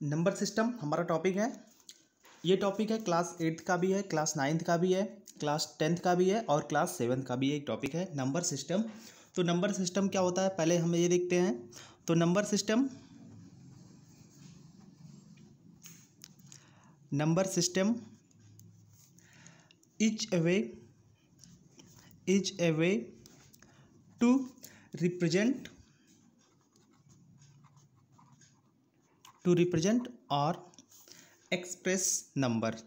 Number system हमारा topic है। ये टॉपिक है क्लास 8th का भी है, क्लास 9th का भी है, क्लास 10th का भी है और क्लास 7th का भी एक टॉपिक है नंबर सिस्टम। तो नंबर सिस्टम क्या होता है पहले हम ये देखते हैं। तो number system is a way to represent और एक्सप्रेस नंबर्स।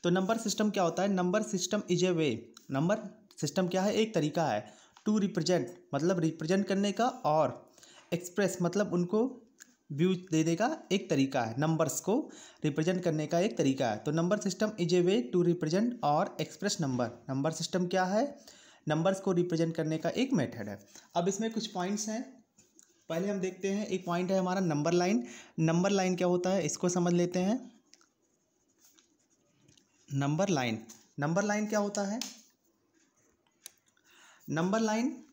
तो नंबर सिस्टम क्या होता है? Number system is a way, number system क्या है? एक तरीका है। टू रिप्रेजेंट मतलब रिप्रेजेंट करने का, और एक्सप्रेस मतलब उनको व्यू देने का एक तरीका है। नंबर्स को रिप्रेजेंट करने का एक तरीका है। तो number system is a way to represent और एक्सप्रेस नंबर सिस्टम क्या है? नंबर्स को रिप्रेजेंट करने का एक मेथड है। अब इसमें कुछ पॉइंट्स हैं, पहले हम देखते हैं। एक पॉइंट है हमारा नंबर लाइन। नंबर लाइन क्या होता है इसको समझ लेते हैं। नंबर लाइन क्या होता है? Number line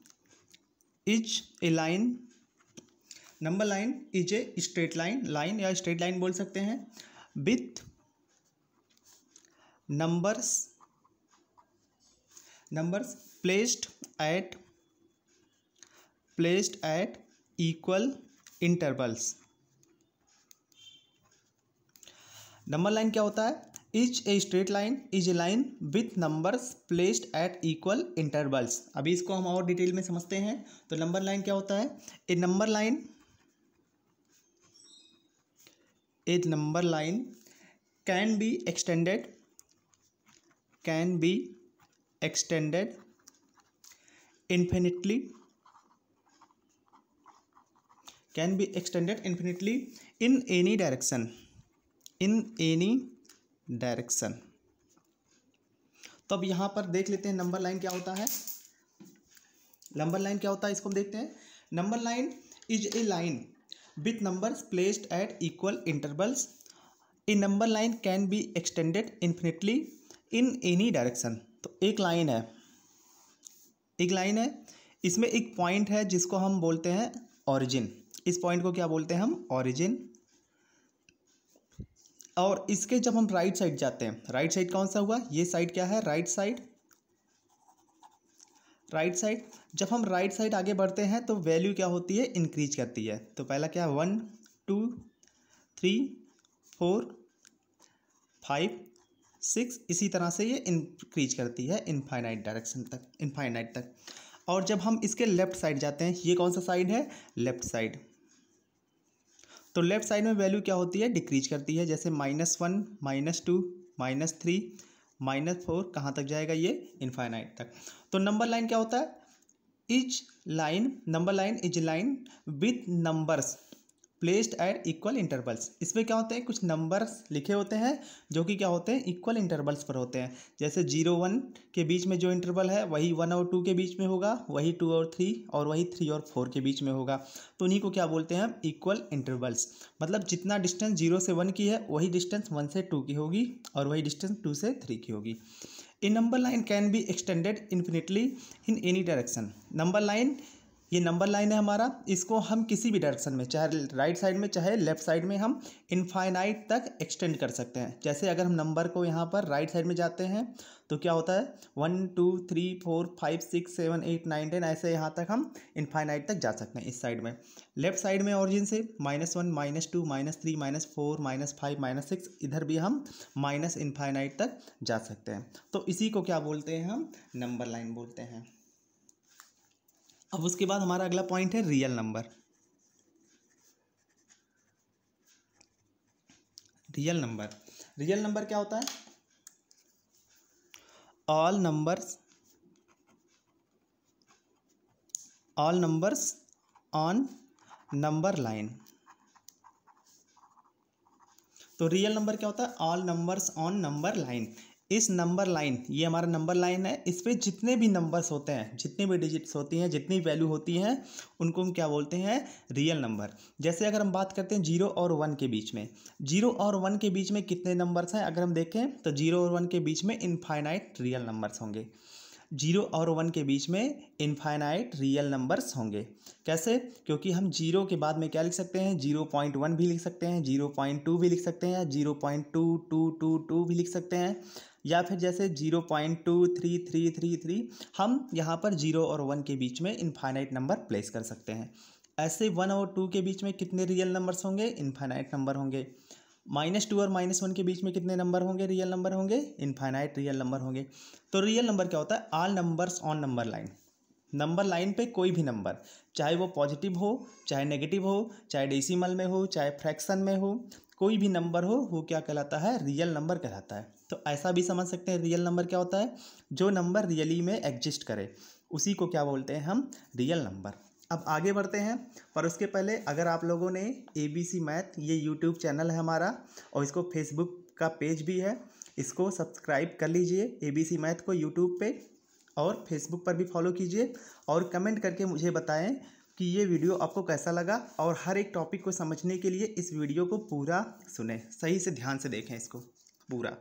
is a straight line या स्ट्रेट लाइन बोल सकते हैं, with numbers placed at equal intervals. Number line क्या होता है? Is a line with numbers placed at equal intervals. अभी इसको हम और डिटेल में समझते हैं। तो नंबर लाइन क्या होता है? A number line can be extended infinitely in any direction। तो अब यहाँ पर देख लेते हैं नंबर लाइन क्या होता है। इसको हम देखते हैं। Number line is a line with numbers placed at equal intervals. A number line can be extended infinitely in any direction. तो एक लाइन है, इसमें एक पॉइंट है जिसको हम बोलते हैं ओरिजिन। इस पॉइंट को क्या बोलते हैं हम? ओरिजिन। और इसके जब हम राइट साइड जाते हैं, राइट साइड कौन सा हुआ? ये साइड क्या है? Right side. जब हम राइट साइड आगे बढ़ते हैं तो वैल्यू क्या होती है? इंक्रीज करती है। तो पहला क्या है? 1 2 3 4 5 6, इसी तरह से ये इंक्रीज करती है इनफाइनाइट तक। और जब हम इसके लेफ्ट साइड जाते हैं, ये कौन सा साइड है? Left side. तो लेफ्ट साइड में वैल्यू क्या होती है? डिक्रीज करती है। जैसे -1 -2 -3 -4, कहाँ तक जाएगा ये? इनफाइनाइट तक। तो नंबर लाइन क्या होता है? Number line is line with numbers placed at equal intervals. इसमें क्या होते हैं? कुछ नंबर्स लिखे होते हैं जो कि क्या होते हैं? इक्वल इंटरवल्स पर होते हैं। जैसे 0-1 के बीच में जो इंटरवल है वही 1 और 2 के बीच में होगा, वही 2 और 3, और वही 3 और 4 के बीच में होगा। तो उन्हीं को क्या बोलते हैं हम? Equal intervals. मतलब जितना डिस्टेंस 0 से 1 की है वही डिस्टेंस 1 से 2 की होगी, और वही डिस्टेंस 2 से 3 की होगी। A number line can be extended infinitely in any direction. ये नंबर लाइन है हमारा, इसको हम किसी भी डायरेक्शन में, चाहे राइट साइड में चाहे लेफ्ट साइड में, हम इनफाइनाइट तक एक्सटेंड कर सकते हैं। जैसे अगर हम नंबर को यहाँ पर राइट साइड में जाते हैं तो क्या होता है? 1 2 3 4 5 6 7 8 9 10, ऐसे यहाँ तक हम इनफाइनाइट तक जा सकते हैं इस साइड में। लेफ्ट साइड में ऑरिजिन से -1 -2 -3 -4 -5 -6, इधर भी हम माइनस इनफाइनाइट तक जा सकते हैं। तो इसी को क्या बोलते हैं हम? नंबर लाइन बोलते हैं। अब उसके बाद हमारा अगला पॉइंट है रियल नंबर। रियल नंबर क्या होता है? All numbers on number line. तो रियल नंबर क्या होता है? All numbers on number line. इस नंबर लाइन, ये हमारा नंबर लाइन है, इस पर जितने भी नंबर्स होते हैं, जितने भी डिजिट्स होती हैं, जितनी वैल्यू होती हैं, उनको हम क्या बोलते हैं? Real number. जैसे अगर हम बात करते हैं 0 और 1 के बीच में, 0 और 1 के बीच में कितने नंबर्स हैं? अगर हम देखें तो 0 और 1 के बीच में इनफाइनाइट रियल नंबर्स होंगे। जीरो और वन के बीच में इनफाइनाइट रियल नंबर्स होंगे। कैसे? क्योंकि हम जीरो के बाद में क्या लिख सकते हैं, 0.1 भी लिख सकते हैं, 0.2 भी लिख सकते हैं, 0.2222 भी लिख सकते हैं, या फिर जैसे 0.23333 हम यहाँ पर जीरो और वन के बीच में इनफाइनाइट नंबर प्लेस कर सकते हैं। ऐसे वन और टू के बीच में कितने रियल नंबर्स होंगे, इनफाइनाइट नंबर होंगे। -2 और -1 के बीच में कितने नंबर होंगे, रियल नंबर होंगे, इनफाइनाइट रियल नंबर होंगे। तो रियल नंबर क्या होता है, all numbers on number line. Number line पे कोई भी नंबर, चाहे वो पॉजिटिव हो, चाहे नेगेटिव हो, चाहे डेसिमल में हो, चाहे फ्रैक्शन में हो, कोई भी नंबर हो, वो क्या कहलाता है, रियल नंबर कहलाता है। तो ऐसा भी समझ सकते हैं रियल नंबर क्या होता है, जो नंबर रियली में एग्जिस्ट करे उसी को क्या बोलते हैं हम, रियल नंबर। अब आगे बढ़ते हैं, पर उसके पहले अगर आप लोगों ने ABC मैथ ये यूट्यूब चैनल है हमारा, और इसको फेसबुक का पेज भी है, इसको सब्सक्राइब कर लीजिए ABC मैथ को यूट्यूब पे, और फेसबुक पर भी फॉलो कीजिए, और कमेंट करके मुझे बताएं कि ये वीडियो आपको कैसा लगा, और हर एक टॉपिक को समझने के लिए इस वीडियो को पूरा सुने, सही से ध्यान से देखें इसको पूरा।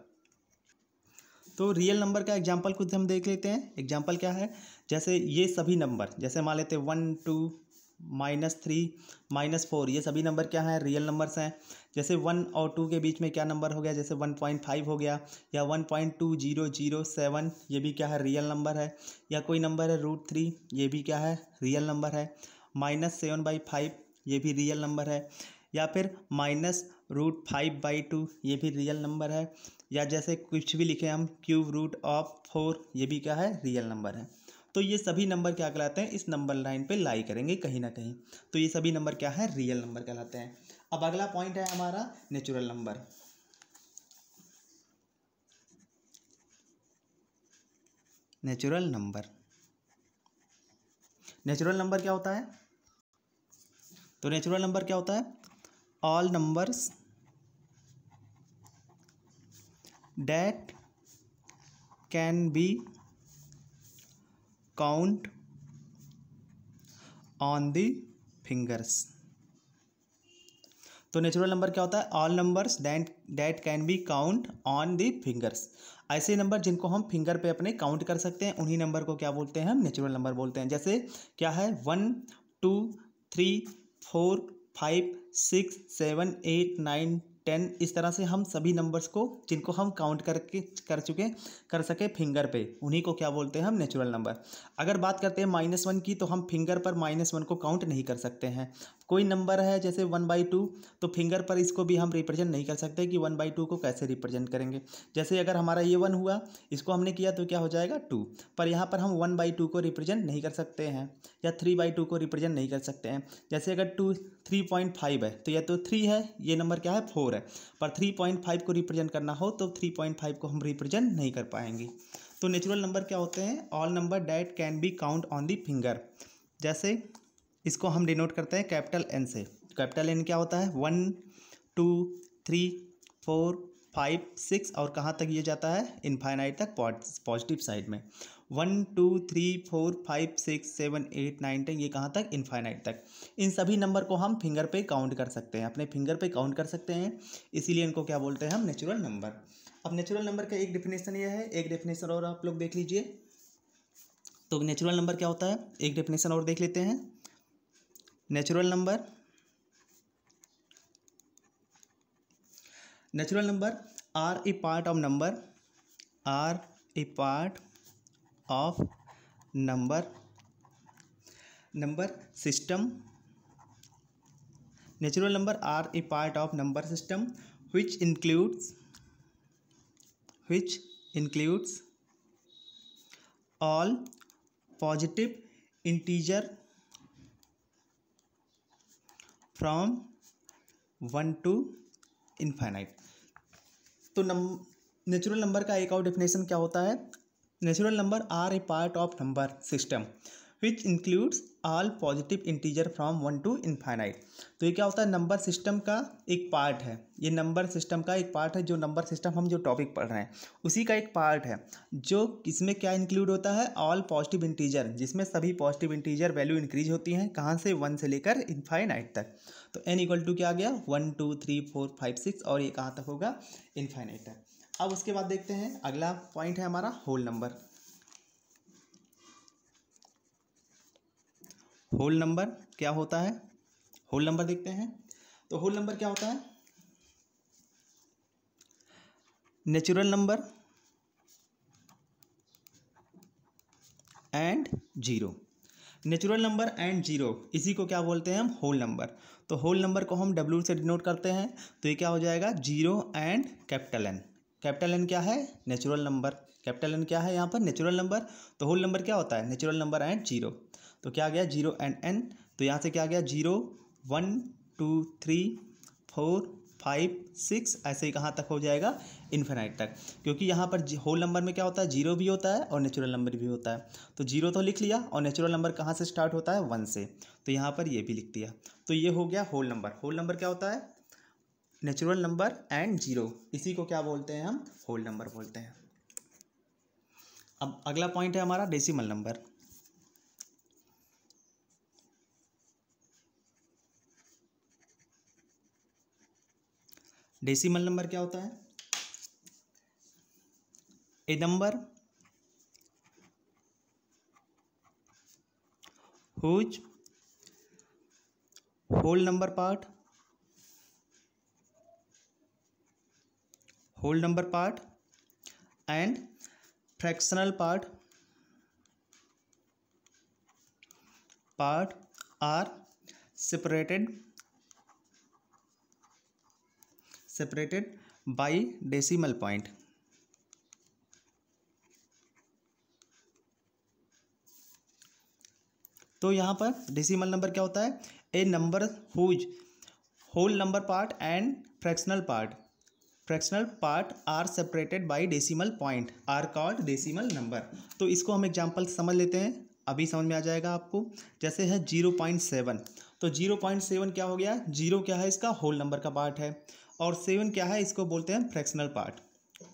तो रियल नंबर का एग्जांपल कुछ हम देख लेते हैं। एग्जांपल क्या है, जैसे ये सभी नंबर, जैसे मान लेते हैं 1 2 -3 -4, ये सभी नंबर क्या हैं, रियल नंबर्स हैं। जैसे 1 और 2 के बीच में क्या नंबर हो गया, जैसे 1.5 हो गया, या 1.2007, ये भी क्या है, रियल नंबर है। या कोई नंबर है √3, ये भी क्या है, रियल नंबर है। -7/5, ये भी रियल नंबर है। या फिर -√5/2, ये भी रियल नंबर है। या जैसे कुछ भी लिखे हम √4, ये भी क्या है, रियल नंबर है। तो ये सभी नंबर क्या कहलाते हैं, इस नंबर लाइन पे लाई करेंगे कहीं ना कहीं, तो ये सभी नंबर क्या है, रियल नंबर कहलाते हैं। अब अगला पॉइंट है हमारा natural number. Natural number, natural number क्या होता है, तो नेचुरल नंबर क्या होता है, all numbers that can be count on the fingers। तो नेचुरल नंबर क्या होता है, all numbers that can be count on the fingers. ऐसे नंबर जिनको हम फिंगर पे अपने काउंट कर सकते हैं, उन्हीं नंबर को क्या बोलते हैं, हम नेचुरल नंबर बोलते हैं। जैसे क्या है, 1 2 3 4 5 6 7 8 9 10, इस तरह से हम सभी नंबर्स को जिनको हम काउंट कर सके फिंगर पे, उन्हीं को क्या बोलते हैं हम, नेचुरल नंबर। अगर बात करते हैं -1 की, तो हम फिंगर पर -1 को काउंट नहीं कर सकते हैं। कोई नंबर है जैसे 1/2, तो फिंगर पर इसको भी हम रिप्रेजेंट नहीं कर सकते कि 1/2 को कैसे रिप्रेजेंट करेंगे। जैसे अगर हमारा ये 1 हुआ, इसको हमने किया तो क्या हो जाएगा 2, पर यहाँ पर हम 1/2 को रिप्रेजेंट नहीं कर सकते हैं, या 3/2 को रिप्रेजेंट नहीं कर सकते हैं। जैसे अगर 3.5 है, तो या तो 3 है, ये नंबर क्या है, 4 है, पर 3.5 को रिप्रेजेंट करना हो तो 3.5 को हम रिप्रेजेंट नहीं कर पाएंगे। तो नेचुरल नंबर क्या होते हैं, all number that can be count on the finger. जैसे इसको हम डिनोट करते हैं कैपिटल N से। कैपिटल N क्या होता है, 1 2 3 4 5 6, और कहाँ तक ये जाता है, इनफाइनाइट तक, पॉजिटिव साइड में। 1 2 3 4 5 6 7 8 9 10, ये कहाँ तक, इनफाइनाइट तक। इन सभी नंबर को हम फिंगर पे काउंट कर सकते हैं, अपने फिंगर पे काउंट कर सकते हैं, इसीलिए इनको क्या बोलते हैं हम, नेचुरल नंबर। अब नेचुरल नंबर का एक डेफिनेशन ये है, एक डेफिनेशन और आप लोग देख लीजिए। तो नेचुरल नंबर क्या होता है, एक डेफिनेशन और देख लेते हैं। Natural number are a part of number system. Natural number are a part of number system which includes all positive integer from 1 to infinite। तो नेचुरल नंबर का एक और डेफिनेशन क्या होता है, natural number are a part of number system which includes all positive integer from 1 to infinite। तो ये क्या होता है, नंबर सिस्टम का एक पार्ट है, ये नंबर सिस्टम का एक पार्ट है, जो नंबर सिस्टम हम जो टॉपिक पढ़ रहे हैं उसी का एक पार्ट है, जो इसमें क्या इंक्लूड होता है, ऑल पॉजिटिव इंटीजर, जिसमें सभी पॉजिटिव इंटीजर वैल्यू इंक्रीज होती हैं, कहाँ से, 1 से लेकर इनफाइनाइट तक। तो n = क्या आ गया, 1 2 3 4 5 6, और ये कहाँ तक होगा, इनफाइनाइट तक। अब उसके बाद देखते हैं अगला पॉइंट है हमारा होल नंबर। होल नंबर क्या होता है, होल नंबर देखते हैं। तो होल नंबर क्या होता है, natural number and zero. Natural number and zero, इसी को क्या बोलते हैं हम, होल नंबर। तो होल नंबर को हम डब्ल्यू से डिनोट करते हैं, तो ये क्या हो जाएगा, zero and capital N. Capital N क्या है, नेचुरल नंबर। कैपिटल एन क्या है यहाँ पर, नेचुरल नंबर। तो होल नंबर क्या होता है, नेचुरल नंबर एंड जीरो। तो क्या आ गया, जीरो एंड एन। तो यहाँ से क्या आ गया, जीरो, 1 2 3 4 5 6, ऐसे ही कहाँ तक हो जाएगा, इन्फिनाइट तक। क्योंकि यहाँ पर होल नंबर में क्या होता है, जीरो भी होता है और नेचुरल नंबर भी होता है। तो जीरो तो लिख लिया, और नेचुरल नंबर कहाँ से स्टार्ट होता है, 1 से। तो यहाँ पर ये भी लिख दिया। तो ये हो गया होल नंबर। होल नंबर क्या होता है, नेचुरल नंबर एंड जीरो, इसी को क्या बोलते हैं हम, होल नंबर बोलते हैं। अब अगला पॉइंट है हमारा डेसिमल नंबर। डेसिमल नंबर क्या होता है, a number whose whole number part and fractional part are separated by decimal point। तो यहाँ पर डेसिमल नंबर क्या होता है, a number whose whole number part and fractional part are separated by decimal point are called decimal number. तो इसको हम example समझ लेते हैं, अभी समझ में आ जाएगा आपको। जैसे है 0.7, तो 0.7 क्या हो गया, जीरो क्या है, इसका होल नंबर का पार्ट है, और 7 क्या है, इसको बोलते हैं फ्रैक्शनल पार्ट।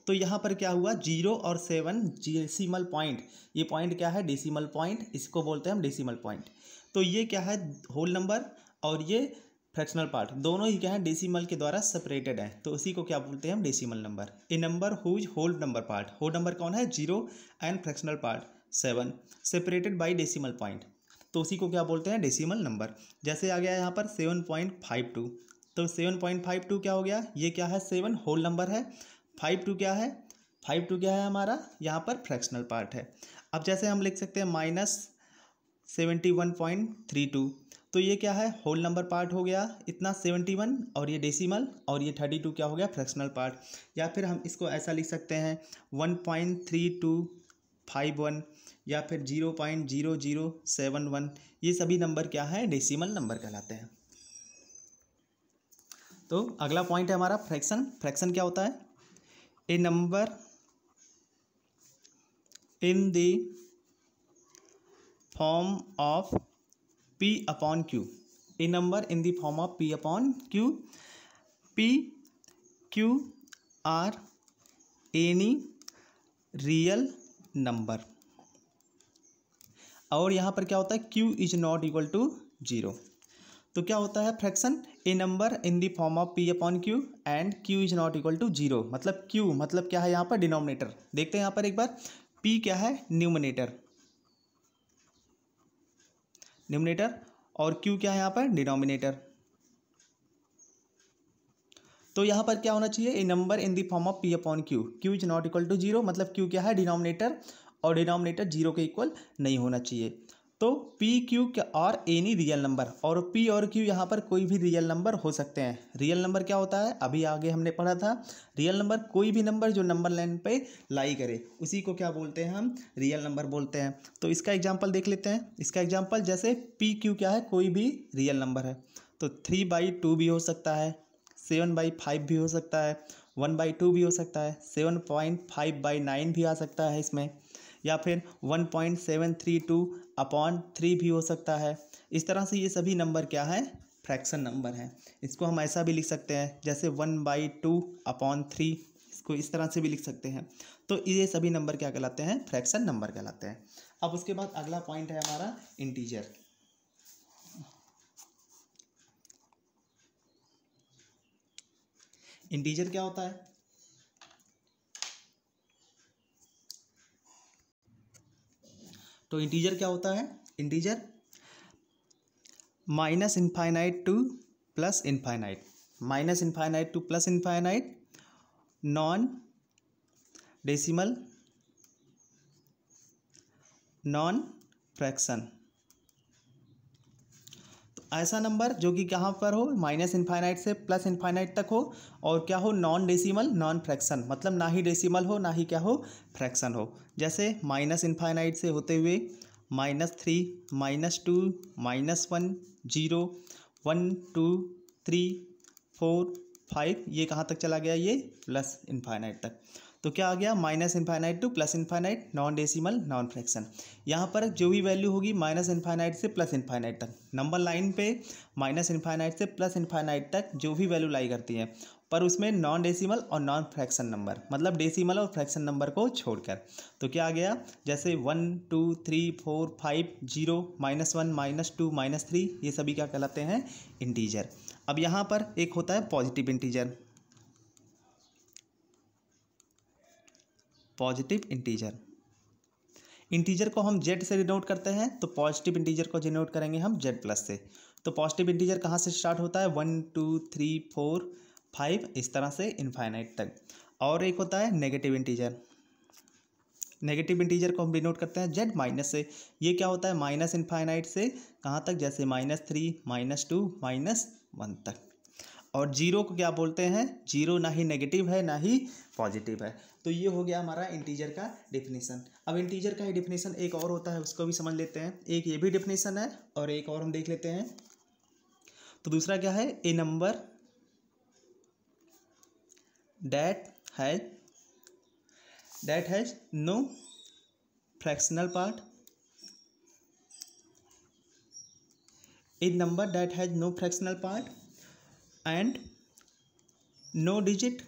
तो यहाँ पर क्या हुआ, 0 और 7 डेसिमल पॉइंट, ये पॉइंट क्या है, डेसिमल पॉइंट, इसको बोलते हैं हम डेसिमल पॉइंट। तो ये क्या है, होल नंबर, और ये फ्रैक्शनल पार्ट, दोनों ही क्या है, डेसिमल के द्वारा सेपरेटेड है। तो उसी को क्या बोलते हैं हम, decimal number. A number whose whole number part, whole number कौन है, 0 and fractional part 7 separated by decimal point, तो उसी को क्या बोलते हैं, डेसिमल नंबर। जैसे आ गया यहाँ पर 7.52, तो 7.52 क्या हो गया, ये क्या है, 7 होल नंबर है, 52 क्या है, 52 क्या है हमारा, यहाँ पर फ्रैक्शनल पार्ट है। अब जैसे हम लिख सकते हैं -71.32, तो ये क्या है, होल नंबर पार्ट हो गया इतना 71, और ये डेसिमल, और ये 32 क्या हो गया, फ्रैक्शनल पार्ट। या फिर हम इसको ऐसा लिख सकते हैं 1.3251, या फिर 0.0071, ये सभी नंबर क्या है, डेसिमल नंबर कहलाते हैं। तो अगला पॉइंट है हमारा फ्रैक्शन। फ्रैक्शन क्या होता है, a number in the form of P upon Q, a number in the form of P upon Q, P, Q are any real number। और यहाँ पर क्या होता है, Q is not equal to 0। तो क्या होता है fraction, a number in the form of P upon Q and Q is not equal to 0, मतलब Q मतलब क्या है यहाँ पर, डिनोमिनेटर। देखते हैं यहाँ पर एक बार, P क्या है, न्यूमरेटर, और Q क्या है यहाँ पर, डिनोमिनेटर। तो यहाँ पर क्या होना चाहिए, a number in the form of P upon Q, Q is not equal to 0, मतलब Q क्या है, डिनोमिनेटर, और डिनोमिनेटर 0 के इक्वल नहीं होना चाहिए। तो P Q और एनी रियल नंबर, और P और Q यहाँ पर कोई भी रियल नंबर हो सकते हैं। रियल नंबर क्या होता है, अभी आगे हमने पढ़ा था, रियल नंबर कोई भी नंबर जो नंबर लाइन पे लाई करे, उसी को क्या बोलते हैं हम, रियल नंबर बोलते हैं। तो इसका एग्जांपल देख लेते हैं। इसका एग्जांपल जैसे P Q क्या है, कोई भी रियल नंबर है, तो 3/2 भी हो सकता है, 7/5 भी हो सकता है, 1/2 भी हो सकता है, 7.5/9 भी आ सकता है इसमें, या फिर 1.732/3 भी हो सकता है। इस तरह से ये सभी नंबर क्या है, फ्रैक्शन नंबर हैं। इसको हम ऐसा भी लिख सकते हैं जैसे 1/2/3, इसको इस तरह से भी लिख सकते हैं। तो ये सभी नंबर क्या कहलाते हैं, फ्रैक्शन नंबर कहलाते हैं। अब उसके बाद अगला पॉइंट है हमारा इंटीजर। इंटीजर क्या होता है, तो इंटीजर क्या होता है, integer minus infinite two plus infinite, minus infinite two plus infinite, non decimal, non fraction. तो ऐसा नंबर जो कि कहाँ पर हो, माइनस इनफाइनाइट से प्लस इनफाइनाइट तक हो, और क्या हो, नॉन डेसिमल नॉन फ्रैक्शन, मतलब ना ही डेसिमल हो ना ही क्या हो, फ्रैक्शन हो। जैसे माइनस इनफाइनाइट से होते हुए -3, -2, -1, 0, 1, 2, 3, 4, 5, ये कहाँ तक चला गया, ये प्लस इनफाइनाइट तक। तो क्या आ गया, minus infinite two plus infinite, non decimal non fraction. यहाँ पर जो भी वैल्यू होगी माइनस इनफाइनाइट से प्लस इनफाइनाइट तक, नंबर लाइन पे माइनस इनफाइनाइट से प्लस इनफाइनाइट तक जो भी वैल्यू लाई करती है, पर उसमें नॉन डेसिमल और नॉन फ्रैक्शन नंबर, मतलब डेसिमल और फ्रैक्शन नंबर को छोड़कर। तो क्या आ गया, जैसे 1, 2, 3, 4, 5, 0, -1, -2, -3, ये सभी क्या कहलाते हैं, इंटीजर। अब यहाँ पर एक होता है positive integer, positive integer. Integer को हम जेड से डिनोट करते हैं, तो पॉजिटिव इंटीजर को डिनोट करेंगे हम जेड प्लस से। तो पॉजिटिव इंटीजर कहाँ से स्टार्ट होता है, 1, 2, 3, 4, 5, इस तरह से इनफाइनाइट तक। और एक होता है नेगेटिव इंटीजर, नेगेटिव इंटीजर को हम डिनोट करते हैं जेड माइनस से। ये क्या होता है, माइनस इनफाइनाइट से कहाँ तक, जैसे -3, -2, -1 तक। और जीरो को क्या बोलते हैं, जीरो ना ही नेगेटिव है ना ही पॉजिटिव है। तो ये हो गया हमारा इंटीजर का डिफिनीसन। अब इंटीजर का ही डिफिनीसन एक और होता है, उसको भी समझ लेते हैं। एक ये भी डिफिनीसन है और एक और हम देख लेते हैं। तो दूसरा क्या है, a number that has no fractional part, a number that has no fractional part and no digit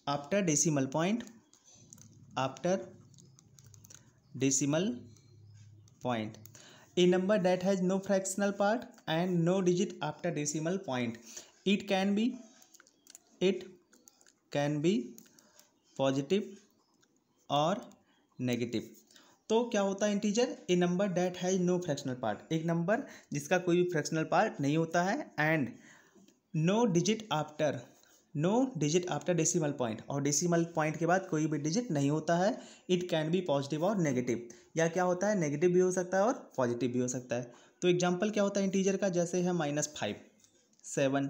after decimal point, a number that has no fractional part and no digit after decimal point, it can be positive or negative। तो क्या होता है integer, a number that has no fractional part, एक नंबर जिसका कोई भी fractional part नहीं होता है, and no digit after decimal point, और डेसिमल पॉइंट के बाद कोई भी डिजिट नहीं होता है। इट कैन बी पॉजिटिव और नेगेटिव, या क्या होता है, नेगेटिव भी हो सकता है और पॉजिटिव भी हो सकता है। तो एग्जाम्पल क्या होता है इंटीजर का, जैसे है -5, 7,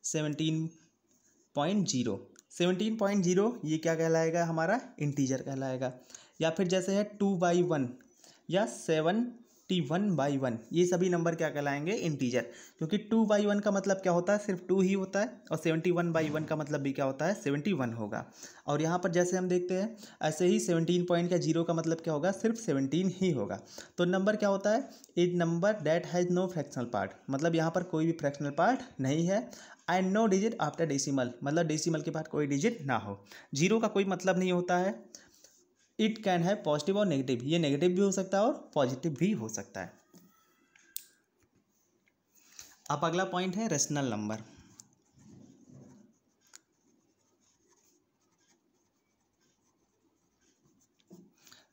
17.0, 17.0 ये क्या कहलाएगा, हमारा इंटीजर कहलाएगा। या फिर जैसे है 2/1 या 71/1, ये सभी नंबर क्या कहलाएंगे, इंटीजर। क्योंकि 2/1 का मतलब क्या होता है, सिर्फ 2 ही होता है, और 71/1 का मतलब भी क्या होता है, 71 होगा। और यहाँ पर जैसे हम देखते हैं, ऐसे ही 17.0 का मतलब क्या होगा, सिर्फ 17 ही होगा। तो नंबर क्या होता है, a number that has no fractional part, मतलब यहाँ पर कोई भी फ्रैक्शनल पार्ट नहीं है, and no digit after decimal, मतलब डेसिमल के बाद कोई डिजिट ना हो। जीरो का कोई मतलब नहीं होता है। इट कैन है पॉजिटिव और नेगेटिव, ये नेगेटिव भी हो सकता है और पॉजिटिव भी हो सकता है। अब अगला पॉइंट है रेशनल नंबर।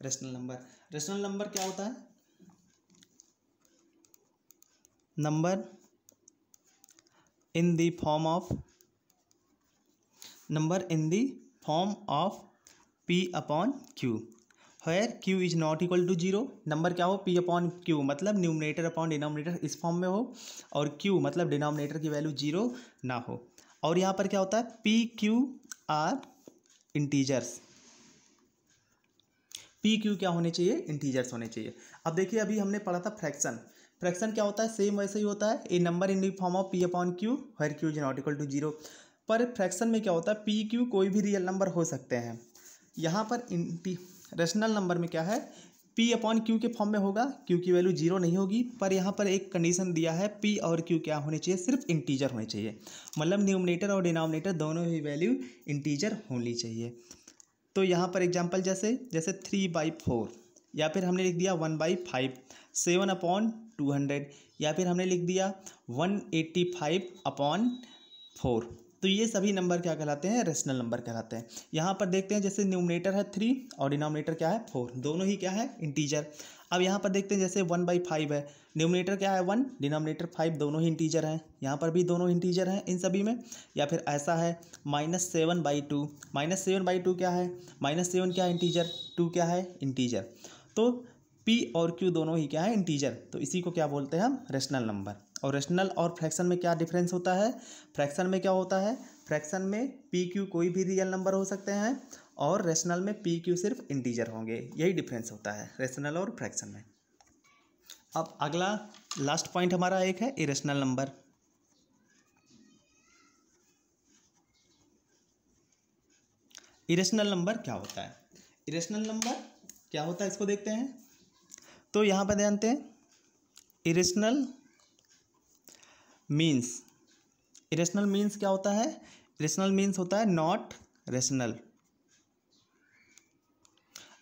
रेशनल नंबर क्या होता है, number in the form of P/Q, where Q is not equal to 0। Number क्या हो, P/Q, मतलब न्यूमरेटर अपॉन डिनोमिनेटर इस फॉर्म में हो, और Q मतलब डिनोमिनेटर की वैल्यू 0 ना हो। और यहाँ पर क्या होता है, PQ आर इंटीजर्स, PQ क्या होने चाहिए, इंटीजर्स होने चाहिए। अब देखिए, अभी हमने पढ़ा था फ्रैक्शन क्या होता है, सेम वैसे ही होता है, a number in the form of P/Q where Q is not equal to 0। पर फ्रैक्शन में क्या होता है, PQ कोई भी रियल नंबर हो सकते हैं। यहाँ पर रेशनल नंबर में क्या है, P/Q के फॉर्म में होगा, Q की वैल्यू 0 नहीं होगी। पर यहाँ पर एक कंडीशन दिया है, P और Q क्या होने चाहिए, सिर्फ इंटीजर होने चाहिए, मतलब न्यूमरेटर और डिनोमिनेटर दोनों ही वैल्यू इंटीजर होनी चाहिए। तो यहाँ पर एग्जांपल जैसे 3/4, या फिर हमने लिख दिया 1/5, 7/200, या फिर हमने लिख दिया 185/4। तो तो ये सभी नंबर क्या कहलाते हैं, रेशनल नंबर कहलाते हैं। यहाँ पर देखते हैं जैसे न्यूमरेटर है 3 और डिनोमिनेटर क्या है 4, दोनों ही क्या है इंटीजर। अब यहाँ पर देखते हैं जैसे 1/5 है, न्यूमरेटर क्या है 1, डिनोमिनेटर 5, दोनों ही इंटीजर हैं, यहाँ पर भी दोनों इंटीजर हैं इन सभी में। या फिर ऐसा है -7/2, -7/2 क्या है, -7 क्या है इंटीजर, 2 क्या है इंटीजर। तो पी और क्यू दोनों ही क्या है इंटीजर, तो इसी को क्या बोलते हैं हम, रेशनल नंबर। और रेशनल और फ्रैक्शन में क्या डिफरेंस होता है, फ्रैक्शन में क्या होता है, फ्रैक्शन में पी क्यू कोई भी रियल नंबर हो सकते हैं और रेशनल में पी क्यू सिर्फ इंटीजर होंगे, यही डिफरेंस होता है रेशनल और फ्रैक्शन में। अब अगला लास्ट पॉइंट हमारा एक है इरेशनल नंबर। इरेशनल नंबर क्या होता है, इरेशनल नंबर क्या होता है इसको देखते हैं। तो यहाँ पर जानते हैं इरेशनल मीन्स, इरेशनल मीन्स क्या होता है, इरेशनल मीन्स होता है नॉट रेशनल।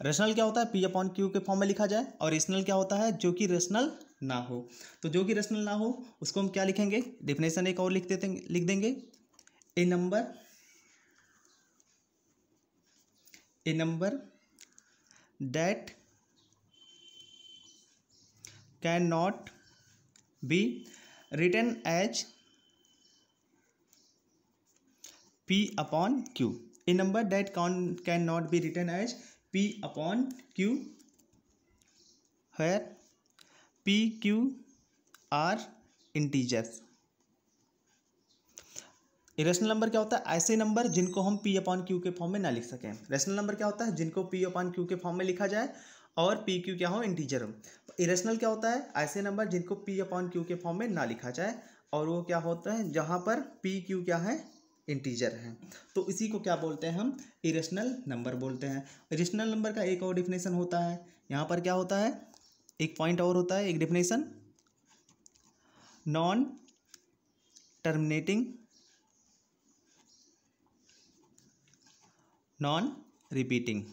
रेशनल क्या होता है, पी अपॉन क्यू के फॉर्म में लिखा जाए, और रेशनल क्या होता है जो कि रेशनल ना हो। तो जो कि रेशनल ना हो उसको हम क्या लिखेंगे, डेफिनेशन एक और लिख देंगे, a number that can not be written as P upon Q, a number that cannot be written as P upon Q, where P, Q are integers। Irrational number क्या होता है, ऐसे नंबर जिनको हम P अपॉन Q के form में ना लिख सकें। रेशनल नंबर क्या होता है, जिनको P अपॉन Q के फॉर्म में लिखा जाए और P Q क्या हो, इंटीजर हो। इरेशनल क्या होता है, ऐसे नंबर जिनको P अपॉन Q के फॉर्म में ना लिखा जाए और वो क्या होता है जहाँ पर P Q क्या है, इंटीजर हैं। तो इसी को क्या बोलते हैं हम, इरेशनल नंबर बोलते हैं। इरेशनल नंबर का एक और डिफिनेशन होता है, यहाँ पर क्या होता है, एक पॉइंट और होता है, एक definition, non terminating non repeating,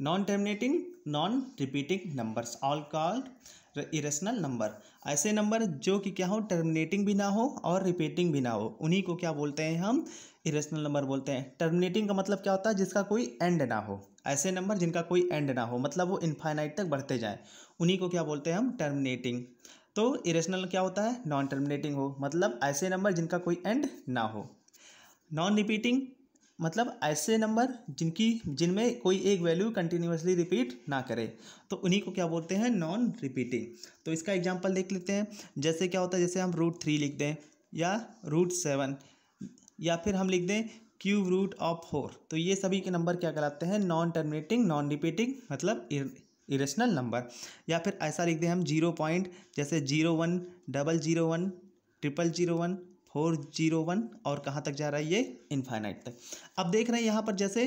non terminating non repeating numbers all called irrational number. ऐसे नंबर जो कि क्या हो, टर्मिनेटिंग भी ना हो और रिपीटिंग भी ना हो, उन्हीं को क्या बोलते हैं हम, इरेशनल नंबर बोलते हैं। टर्मिनेटिंग का मतलब क्या होता है, जिसका कोई एंड ना हो, ऐसे नंबर जिनका कोई एंड ना हो, मतलब वो इनफाइनाइट तक बढ़ते जाएं, उन्हीं को क्या बोलते हैं हम, टर्मिनेटिंग। तो इरेशनल क्या होता है, नॉन टर्मिनेटिंग हो, मतलब ऐसे नंबर जिनका कोई एंड ना हो। नॉन रिपीटिंग मतलब ऐसे नंबर जिनमें कोई एक वैल्यू कंटिन्यूसली रिपीट ना करे, तो उन्हीं को क्या बोलते हैं, नॉन रिपीटिंग। तो इसका एग्जांपल देख लेते हैं, जैसे क्या होता है, जैसे हम √3 लिख दें या √7 या फिर हम लिख दें क्यूब रूट ऑफ 4, तो ये सभी के नंबर क्या कहलाते हैं, नॉन टर्मिनेटिंग नॉन रिपीटिंग मतलब इरेशनल नंबर। या फिर ऐसा लिख दें हम 0 पॉइंट, जैसे 01, 001, 001, 401 और कहाँ तक जा रहा है ये, इनफाइनाइट तक। अब देख रहे हैं यहाँ पर जैसे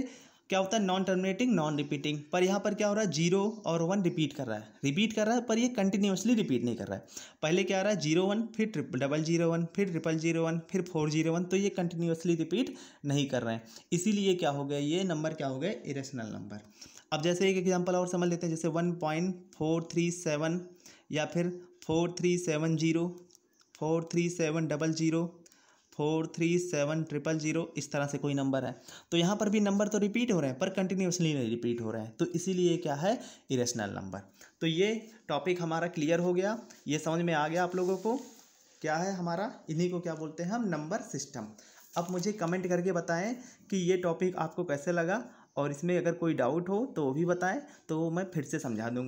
क्या होता है, नॉन टर्मिनेटिंग नॉन रिपीटिंग, पर यहाँ पर क्या हो रहा है, 0 और 1 रिपीट कर रहा है पर ये कंटिन्यूसली रिपीट नहीं कर रहा है। पहले क्या आ रहा है 01, फिर 001, फिर 001, फिर 401, तो ये कंटिन्यूसली रिपीट नहीं कर रहे हैं, इसीलिए क्या हो गया, ये नंबर क्या हो गए, इरेशनल नंबर। अब जैसे एक एग्जांपल और समझ लेते हैं, जैसे 1.437 या फिर 4370, 43700, 43700, इस तरह से कोई नंबर है, तो यहाँ पर भी नंबर तो रिपीट हो रहे हैं पर कंटिन्यूसली नहीं रिपीट हो रहे हैं, तो इसीलिए क्या है, इरेशनल नंबर। तो ये टॉपिक हमारा क्लियर हो गया, ये समझ में आ गया आप लोगों को क्या है हमारा, इन्हीं को क्या बोलते हैं हम, नंबर सिस्टम। अब मुझे कमेंट करके बताएं कि ये टॉपिक आपको कैसे लगा, और इसमें अगर कोई डाउट हो तो वो भी बताएं, तो मैं फिर से समझा दूँगा।